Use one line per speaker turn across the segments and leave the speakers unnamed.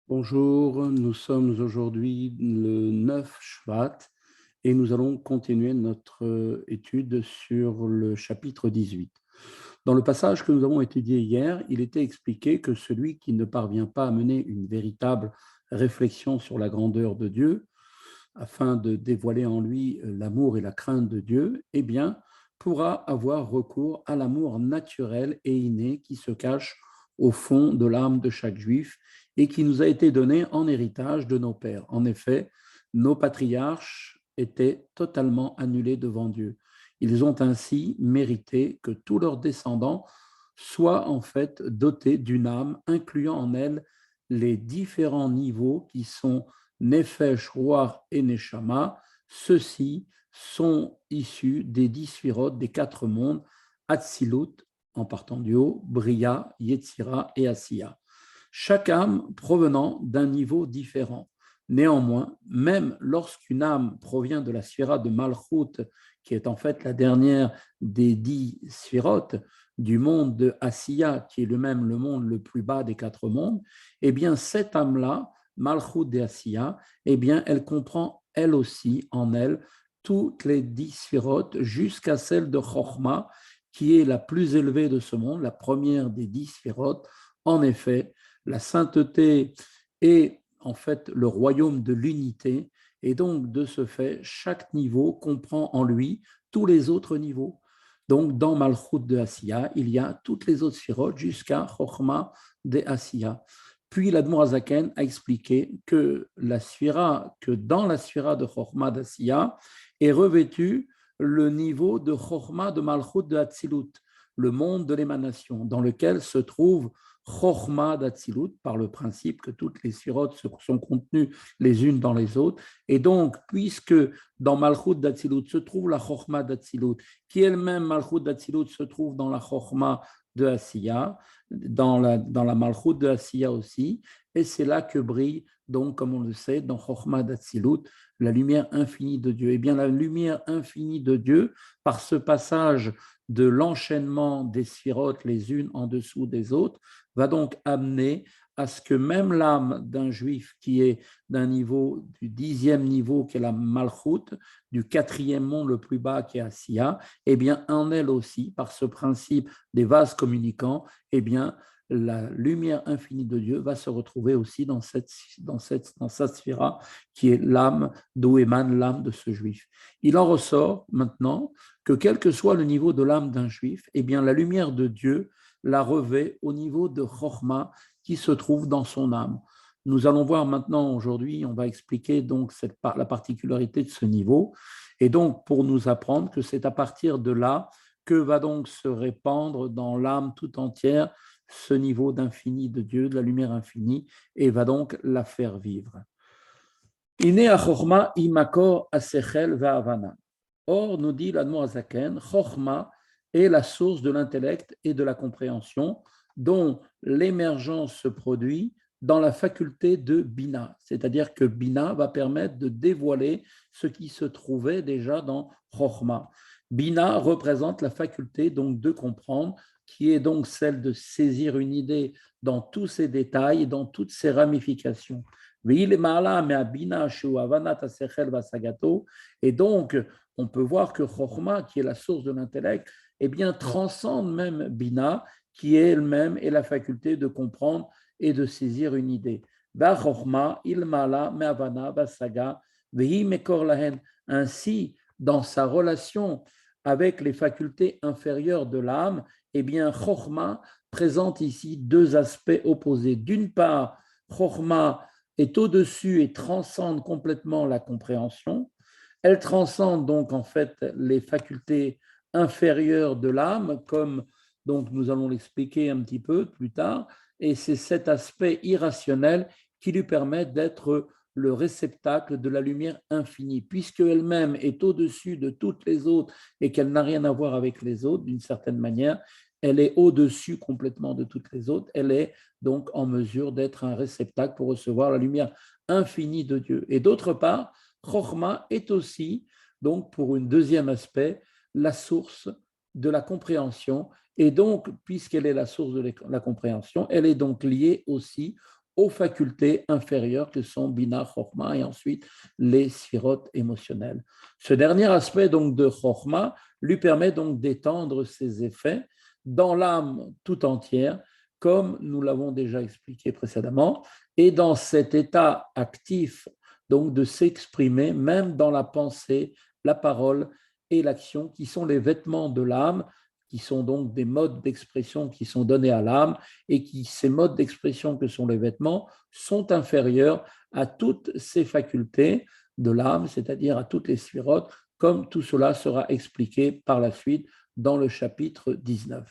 Bonjour, nous sommes aujourd'hui le 9 Shvat et nous allons continuer notre étude sur le chapitre 18. Dans le passage que nous avons étudié hier, il était expliqué que celui qui ne parvient pas à mener une véritable réflexion sur la grandeur de Dieu, afin de dévoiler en lui l'amour et la crainte de Dieu, eh bien, pourra avoir recours à l'amour naturel et inné qui se cache au fond de l'âme de chaque juif et qui nous a été donné en héritage de nos pères. En effet, nos patriarches étaient totalement annulés devant Dieu. Ils ont ainsi mérité que tous leurs descendants soient en fait dotés d'une âme incluant en elle les différents niveaux qui sont Nefesh, Ruach et Neshama. Ceux-ci sont issus des 10 sphirotes des 4 mondes, Atzilut, en partant du haut, Bria, Yetzira et Asiya. Chaque âme provenant d'un niveau différent. Néanmoins, même lorsqu'une âme provient de la sphira de Malchut, qui est en fait la dernière des 10 sphirotes, du monde de Asiya, qui est le monde le plus bas des 4 mondes, eh bien, cette âme-là, Malchut de Asiya, eh bien, elle comprend elle aussi en elle toutes les 10 sphirotes jusqu'à celle de Chochma, qui est la plus élevée de ce monde, la première des 10 sphirotes. En effet, la sainteté est en fait le royaume de l'unité, et donc de ce fait, chaque niveau comprend en lui tous les autres niveaux. Donc, dans Malchut de Asiya, il y a toutes les autres sphirotes jusqu'à Chochma de Asiya. Puis l'Admour Azaken a expliqué que dans la sphira de Chochma d'Asiya est revêtu le niveau de Chochma de Malchut de Hatzilut, le monde de l'émanation, dans lequel se trouve Chochma d'Atzilut, par le principe que toutes les sphirotes sont contenues les unes dans les autres. Et donc, puisque dans Malchut d'Atzilut se trouve la Chochma d'Atzilut, qui elle-même, Malchut d'Atzilut, se trouve dans la Chochma de Asiya, dans la Malchut de Asiya aussi, et c'est là que brille, donc, comme on le sait, dans Chochma d'Atzilut, la lumière infinie de Dieu. Eh bien, la lumière infinie de Dieu, par ce passage de l'enchaînement des sphirotes les unes en dessous des autres, va donc amener à ce que même l'âme d'un juif qui est d'un niveau, du 10e niveau, qui est la Malchut, du 4e monde le plus bas, qui est Asiya, eh bien, en elle aussi, par ce principe des vases communicants, eh bien, la lumière infinie de Dieu va se retrouver aussi dans sa sphira, qui est l'âme d'où émane l'âme de ce juif. Il en ressort maintenant que quel que soit le niveau de l'âme d'un juif, eh bien, la lumière de Dieu la revêt au niveau de Chochma qui se trouve dans son âme. Nous allons voir maintenant, aujourd'hui, on va expliquer donc la particularité de ce niveau, et donc pour nous apprendre que c'est à partir de là que va donc se répandre dans l'âme tout entière ce niveau d'infini de Dieu, de la lumière infinie, et va donc la faire vivre. Iné Chorma imakor asechel ve'avana. Or, nous dit l'Admor Azaken, Chorma est la source de l'intellect et de la compréhension, dont l'émergence se produit dans la faculté de Bina. C'est-à-dire que Bina va permettre de dévoiler ce qui se trouvait déjà dans Chorma. Bina représente la faculté donc de comprendre, qui est donc celle de saisir une idée dans tous ses détails et dans toutes ses ramifications. Et donc, on peut voir que Chokhmah, qui est la source de l'intellect, eh bien, transcende même Bina, qui est elle-même est la faculté de comprendre et de saisir une idée. Ainsi, dans sa relation avec les facultés inférieures de l'âme, eh bien, Chokhmah présente ici deux aspects opposés. D'une part, Chokhmah est au-dessus et transcende complètement la compréhension. Elle transcende donc en fait les facultés inférieures de l'âme, comme donc nous allons l'expliquer un petit peu plus tard, et c'est cet aspect irrationnel qui lui permet d'être le réceptacle de la lumière infinie, puisque elle-même est au-dessus de toutes les autres et qu'elle n'a rien à voir avec les autres d'une certaine manière. Elle est au-dessus complètement de toutes les autres. Elle est donc en mesure d'être un réceptacle pour recevoir la lumière infinie de Dieu. Et d'autre part, Chokhmah est aussi, donc pour un deuxième aspect, la source de la compréhension. Et donc, puisqu'elle est la source de la compréhension, elle est donc liée aussi aux facultés inférieures que sont Bina, Chokhmah et ensuite les sphirotes émotionnelles. Ce dernier aspect donc de Chokhmah lui permet donc d'étendre ses effets dans l'âme tout entière, comme nous l'avons déjà expliqué précédemment, et dans cet état actif donc de s'exprimer même dans la pensée, la parole et l'action, qui sont les vêtements de l'âme, qui sont donc des modes d'expression qui sont donnés à l'âme, et qui, ces modes d'expression que sont les vêtements, sont inférieurs à toutes ces facultés de l'âme, c'est-à-dire à toutes les sphirotes, comme tout cela sera expliqué par la suite dans le chapitre 19.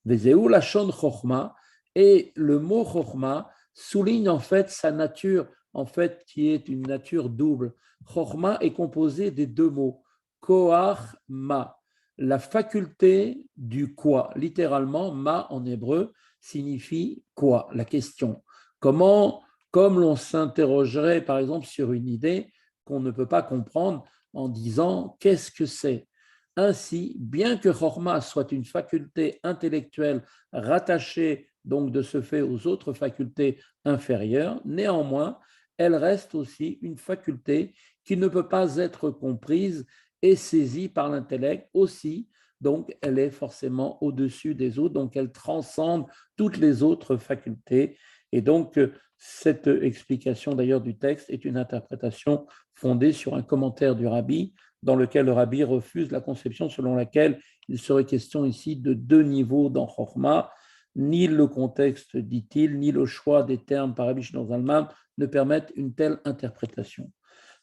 Vezeu lashon chokhmah, et le mot chokhmah souligne en fait sa nature, en fait, qui est une nature double. Chokhmah est composé des deux mots, koach ma, la faculté du quoi. Littéralement, ma en hébreu signifie quoi, la question. Comment, comme l'on s'interrogerait par exemple sur une idée qu'on ne peut pas comprendre en disant qu'est-ce que c'est. Ainsi, bien que Chokhmah soit une faculté intellectuelle rattachée donc de ce fait aux autres facultés inférieures, néanmoins, elle reste aussi une faculté qui ne peut pas être comprise et saisie par l'intellect aussi, donc elle est forcément au-dessus des autres, donc elle transcende toutes les autres facultés. Et donc, cette explication d'ailleurs du texte est une interprétation fondée sur un commentaire du rabbi, dans lequel le rabbi refuse la conception selon laquelle il serait question ici de deux niveaux dans Chokhmah. Ni le contexte, dit-il, ni le choix des termes par Rabbi Shlomo Zalman ne permettent une telle interprétation.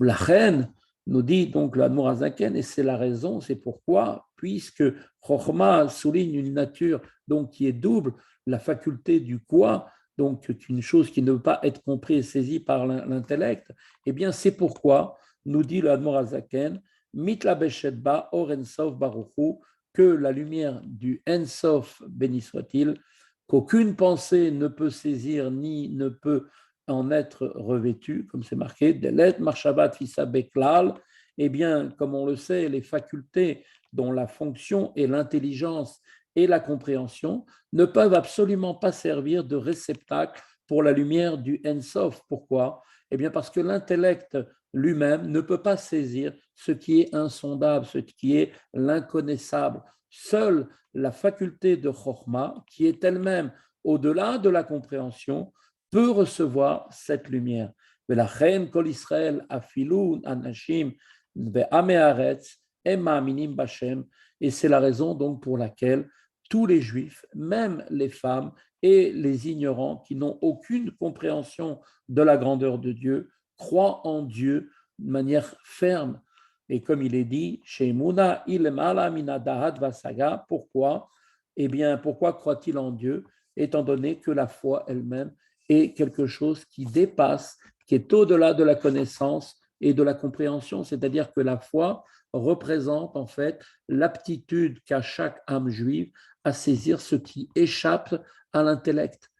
La reine nous dit donc l'Admor Hazaken, et c'est la raison, c'est pourquoi, puisque Chokhmah souligne une nature donc qui est double, la faculté du quoi, donc une chose qui ne peut pas être comprise et saisie par l'intellect, eh bien c'est pourquoi, nous dit l'Admor Hazaken, Mitla Beshetba Or Ensof Baruchu, que la lumière du Ensof, béni soit-il, qu'aucune pensée ne peut saisir ni ne peut en être revêtue, comme c'est marqué, Delet Marshabat Fissa Beklal, eh bien, comme on le sait, les facultés dont la fonction est l'intelligence et la compréhension ne peuvent absolument pas servir de réceptacle pour la lumière du Ensof. Pourquoi? Eh bien, parce que l'intellect lui-même ne peut pas saisir ce qui est insondable, ce qui est l'inconnaissable. Seule la faculté de Chokhmah, qui est elle-même au-delà de la compréhension, peut recevoir cette lumière. Velachem kol Israël afilu anashim ve'amei haaretz em ma'aminim b'Hashem. Et c'est la raison donc pour laquelle tous les Juifs, même les femmes et les ignorants qui n'ont aucune compréhension de la grandeur de Dieu, croient en Dieu de manière ferme. Et comme il est dit, chez Mouna ilmala mina dahat vasaga. Pourquoi? Eh bien, pourquoi croit-il en Dieu? Étant donné que la foi elle-même est quelque chose qui dépasse, qui est au-delà de la connaissance et de la compréhension. C'est-à-dire que la foi représente en fait l'aptitude qu'a chaque âme juive à saisir ce qui échappe à l'intellect.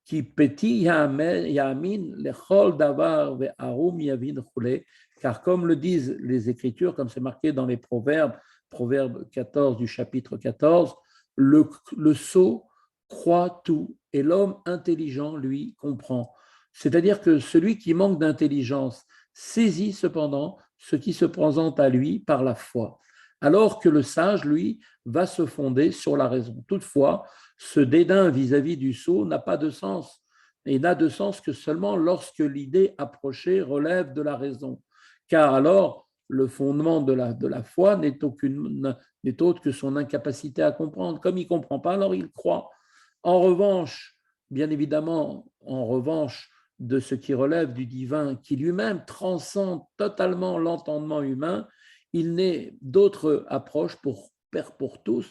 Qui petit yamin lechol davar ve'arum yavin chule. Car comme le disent les Écritures, comme c'est marqué dans les Proverbes, Proverbe 14 du chapitre 14, le sot croit tout et l'homme intelligent, lui, comprend. C'est-à-dire que celui qui manque d'intelligence saisit cependant ce qui se présente à lui par la foi, alors que le sage, lui, va se fonder sur la raison. Toutefois, ce dédain vis-à-vis du sot n'a pas de sens, et n'a de sens que seulement lorsque l'idée approchée relève de la raison. Car alors, le fondement de la foi n'est autre que son incapacité à comprendre. Comme il ne comprend pas, alors il croit. En revanche, bien évidemment, en revanche de ce qui relève du divin, qui lui-même transcende totalement l'entendement humain, il n'est d'autre approche pour tous,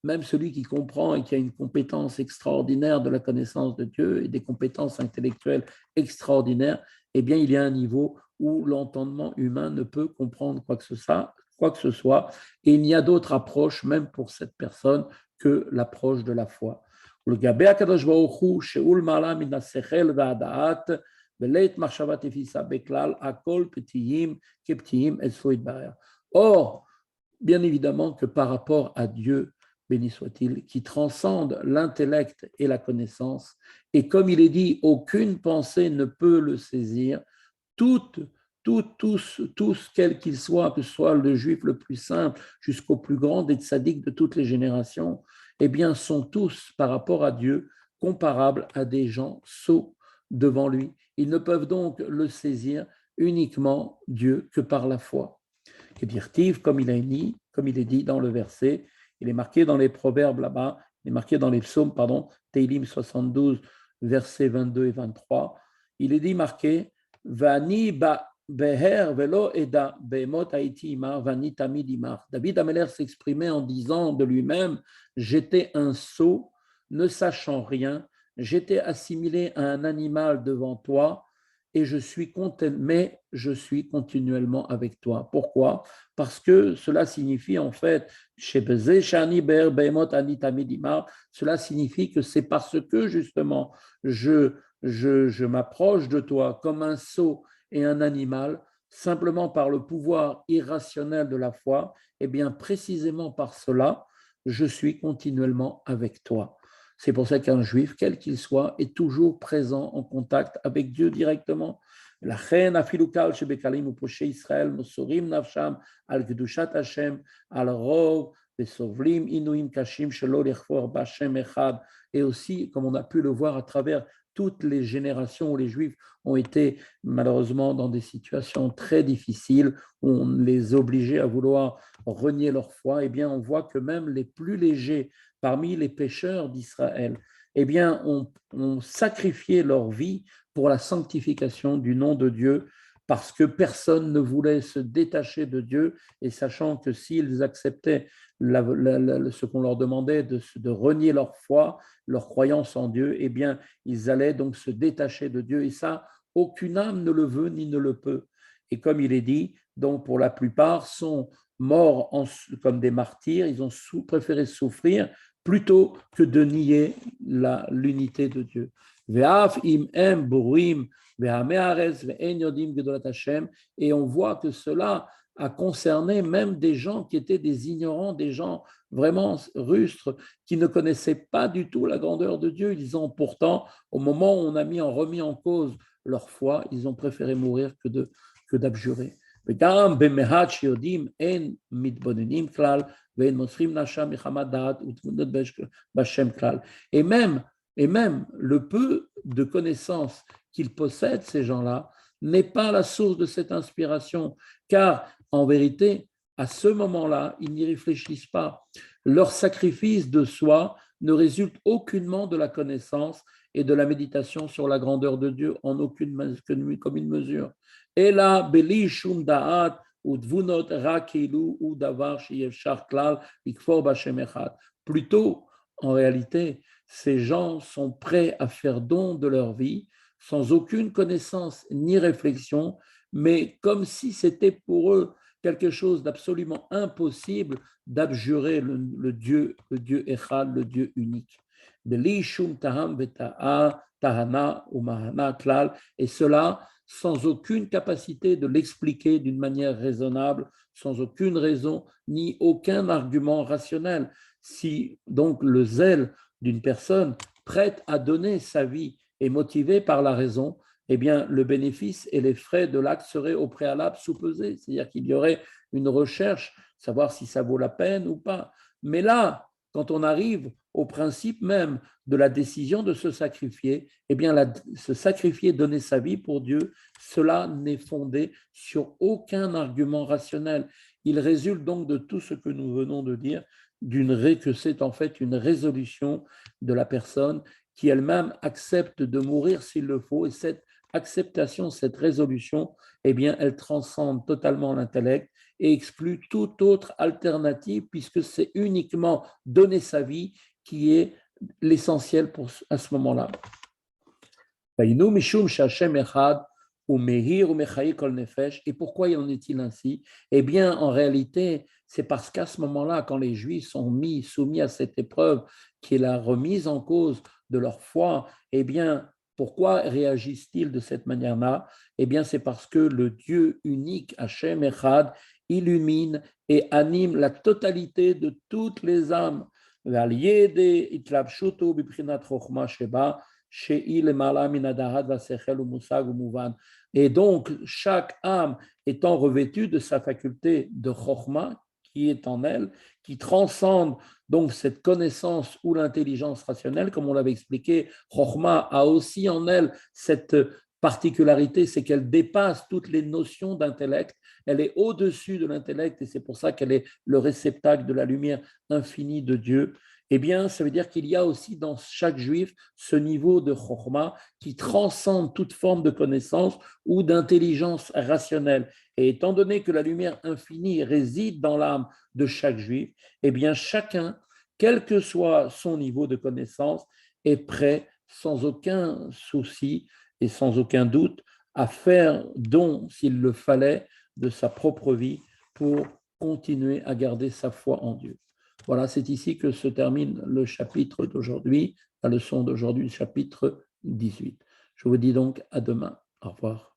même celui qui comprend et qui a une compétence extraordinaire de la connaissance de Dieu et des compétences intellectuelles extraordinaires, eh bien, il y a un niveau où l'entendement humain ne peut comprendre quoi que ce soit, et il n'y a d'autre approche, même pour cette personne, que l'approche de la foi. ולגבי הקדוש ברוך הוא, שאול מעלה מן השכל והדעת, ולית מחשבה תפיסה בכלל, הכל פתיים כפתיים אצלו יתברר. Or, bien évidemment que par rapport à Dieu, béni soit-il, qui transcende l'intellect et la connaissance. Et comme il est dit, aucune pensée ne peut le saisir. Toutes, tous, quel qu'il soit, que ce soit le juif le plus simple jusqu'au plus grand des tzaddiks de toutes les générations, eh bien, sont tous, par rapport à Dieu, comparables à des gens sots devant lui. Ils ne peuvent donc le saisir uniquement Dieu que par la foi. Et dire comme il est dit dans le verset, il est marqué dans les proverbes là-bas, il est marqué dans les psaumes, pardon, Teilim 72, versets 22 et 23, il est dit marqué, Vani ba beher velo eda beemot haiti imar vani tamid imar. David Ameller s'exprimait en disant de lui-même, j'étais un sot, ne sachant rien, j'étais assimilé à un animal devant toi, et mais je suis continuellement avec toi. Pourquoi? Parce que cela signifie en fait, cela signifie que c'est parce que justement je m'approche de toi comme un sot et un animal, simplement par le pouvoir irrationnel de la foi, et bien précisément par cela, je suis continuellement avec toi. C'est pour ça qu'un juif, quel qu'il soit, est toujours présent en contact avec Dieu directement. לכן אפילו קהל שבקהלים ופושעי ישראל מסורים נפשם על קדושת השם, על רוב וסובלים עינויים קשים שלא לכפור בשם אחד. Et aussi, comme on a pu le voir à travers toutes les générations où les Juifs ont été malheureusement dans des situations très difficiles, où on les obligeait à vouloir renier leur foi, eh bien on voit que même les plus légers parmi les pécheurs d'Israël, eh bien ont sacrifié leur vie pour la sanctification du nom de Dieu, parce que personne ne voulait se détacher de Dieu, et sachant que s'ils acceptaient ce qu'on leur demandait de renier leur foi, leur croyance en Dieu, eh bien, ils allaient donc se détacher de Dieu, et ça, aucune âme ne le veut ni ne le peut. Et comme il est dit, donc pour la plupart sont morts comme des martyrs, ils ont préféré souffrir plutôt que de nier l'unité de Dieu. Et on voit que cela a concerné même des gens qui étaient des ignorants, des gens vraiment rustres, qui ne connaissaient pas du tout la grandeur de Dieu. Ils ont pourtant, au moment où on a remis en cause leur foi, ils ont préféré mourir que d'abjurer. וגם במעט שיודעים אין מתבוננים כלל ואין מוסרים נפשם מחמת דעת ותבונות בשם כלל. Et même le peu de connaissances qu'ils possèdent, ces gens-là, n'est pas la source de cette inspiration, car en vérité, à ce moment-là, ils n'y réfléchissent pas. Leur sacrifice de soi ne résulte aucunement de la connaissance et de la méditation sur la grandeur de Dieu en aucune commune mesure. Et là, beli shum da'at udvunot rakilu ou davar sheyefshar klal ikfor b'shem echad. Plutôt, en réalité, ces gens sont prêts à faire don de leur vie sans aucune connaissance ni réflexion, mais comme si c'était pour eux quelque chose d'absolument impossible d'abjurer le Dieu Echad, le Dieu unique. Et cela sans aucune capacité de l'expliquer d'une manière raisonnable, sans aucune raison ni aucun argument rationnel. Si donc le zèle d'une personne prête à donner sa vie et motivée par la raison, eh bien, le bénéfice et les frais de l'acte seraient au préalable sous-pesés. C'est-à-dire qu'il y aurait une recherche, savoir si ça vaut la peine ou pas. Mais là, quand on arrive au principe même de la décision de se sacrifier, eh bien, se sacrifier, donner sa vie pour Dieu, cela n'est fondé sur aucun argument rationnel. Il résulte donc de tout ce que nous venons de dire, que c'est en fait une résolution de la personne qui elle-même accepte de mourir s'il le faut, et cette acceptation, cette résolution, eh bien, elle transcende totalement l'intellect et exclut toute autre alternative, puisque c'est uniquement donner sa vie qui est l'essentiel à ce moment-là. Et pourquoi en est-il ainsi? Eh bien, en réalité, c'est parce qu'à ce moment-là, quand les Juifs sont soumis à cette épreuve qui est la remise en cause de leur foi, eh bien, pourquoi réagissent-ils de cette manière-là? Eh bien, c'est parce que le Dieu unique, Hachem Echad, illumine et anime la totalité de toutes les âmes ועל ידי התלבשות הוא בבחינת חוכמה שבה, שהיא למעלה מן הדעת והשכל ומושג ומובן. Et donc, chaque âme étant revêtue de sa faculté de chokma, qui est en elle, qui transcende donc cette connaissance ou l'intelligence rationnelle, comme on l'avait expliqué, chokma a aussi en elle cette particularité, c'est qu'elle dépasse toutes les notions d'intellect, elle est au-dessus de l'intellect et c'est pour ça qu'elle est le réceptacle de la lumière infinie de Dieu. Eh bien, ça veut dire qu'il y a aussi dans chaque juif ce niveau de chokma qui transcende toute forme de connaissance ou d'intelligence rationnelle. Et étant donné que la lumière infinie réside dans l'âme de chaque juif, eh bien, chacun, quel que soit son niveau de connaissance, est prêt, sans aucun souci et sans aucun doute, à faire don, s'il le fallait, de sa propre vie pour continuer à garder sa foi en Dieu. Voilà, c'est ici que se termine le chapitre d'aujourd'hui, la leçon d'aujourd'hui, le chapitre 18. Je vous dis donc à demain. Au revoir.